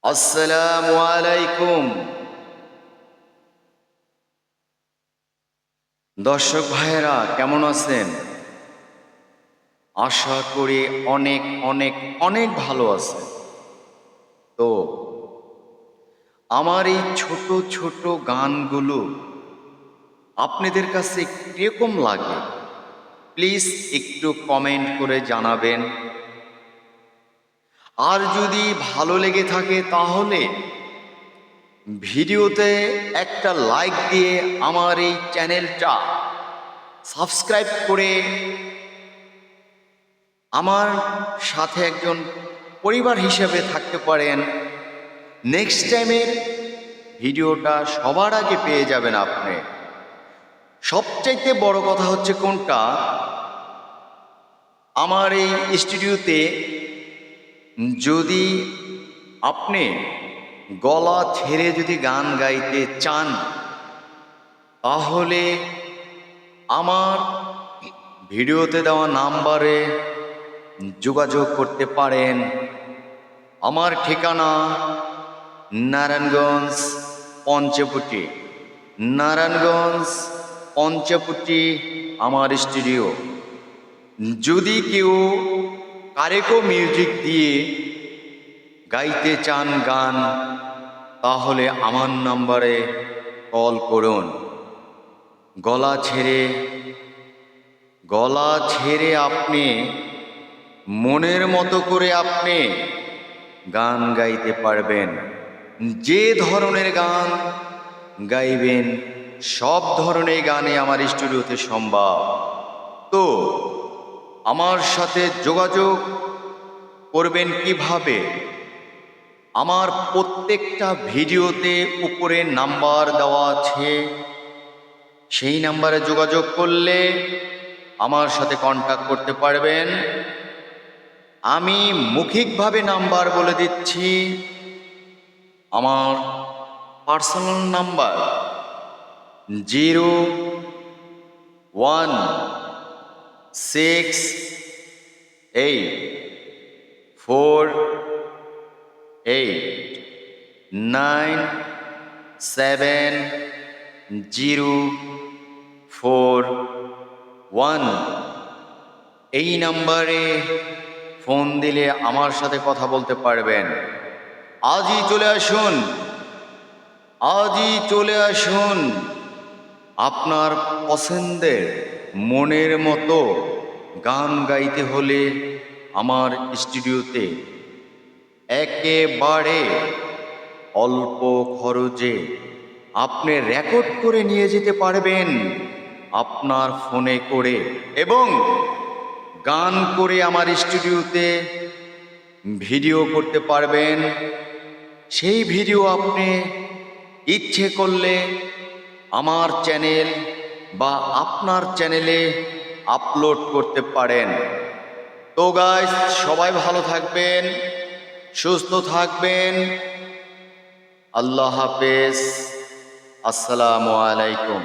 আসসালামু আলাইকুম। দর্শক ভাইয়েরা কেমন আছেন? আশা করি অনেক অনেক অনেক ভালো আছেন। তো আমার এই ছোট ছোট গানগুলো আপনাদের কাছে কিরকম লাগে প্লিজ একটু কমেন্ট করে জানাবেন। আর যদি ভালো লেগে থাকে তাহলে ভিডিওতে একটা লাইক দিয়ে আমার এই চ্যানেলটা সাবস্ক্রাইব করে আমার সাথে একজন পরিবার হিসেবে থাকতে পারেন। নেক্সট টাইমের ভিডিওটা সবার আগে পেয়ে যাবেন আপনি। সবচাইতে বড় কথা হচ্ছে কোনটা, আমার এই স্টুডিওতে যদি আপনি গলা ছেড়ে যদি গান গাইতে চান তাহলে আমার ভিডিওতে দেওয়া নাম্বারে যোগাযোগ করতে পারেন। আমার ঠিকানা নারায়ণগঞ্জ পঞ্চবটি, নারায়ণগঞ্জ পঞ্চবটি আমার স্টুডিও। যদি কেউ কারেকো মিউজিক দিয়ে গাইতে চান গান তাহলে আমার নাম্বারে কল করুন। গলা ছেড়ে আপনি মনের মতো করে আপনি গান গাইতে পারবেন। যে ধরনের গান গাইবেন সব ধরনের গানে আমার স্টুডিওতে সম্ভব। তো আমার সাথে যোগাযোগ করবেন কিভাবে? আমার প্রত্যেকটা ভিডিওতে উপরে নাম্বার দেওয়া আছে, সেই নাম্বারে যোগাযোগ করলে আমার সাথে কন্ট্যাক্ট করতে পারবেন। আমি মৌখিকভাবে নাম্বার বলে দিচ্ছি। আমার পার্সোনাল নাম্বার 018489704 এই নাম্বারে ফোন দিলে আমার সাথে কথা বলতে পারবেন। আজই চলে আসুন আপনার পছন্দের মনের মতো গান গাইতে হলে আমার স্টুডিওতে একেবারে অল্প খরচে আপনি রেকর্ড করে নিয়ে যেতে পারবেন আপনার ফোনে করে, এবং গান করে আমার স্টুডিওতে ভিডিও করতে পারবেন। সেই ভিডিও আপনি ইচ্ছে করলে আমার চ্যানেল বা আপনার চ্যানেলে আপলোড করতে পারেন। তো গাইস, সবাই ভালো থাকবেন, সুস্থ থাকবেন। আল্লাহ হাফেজ। আসসালামু আলাইকুম।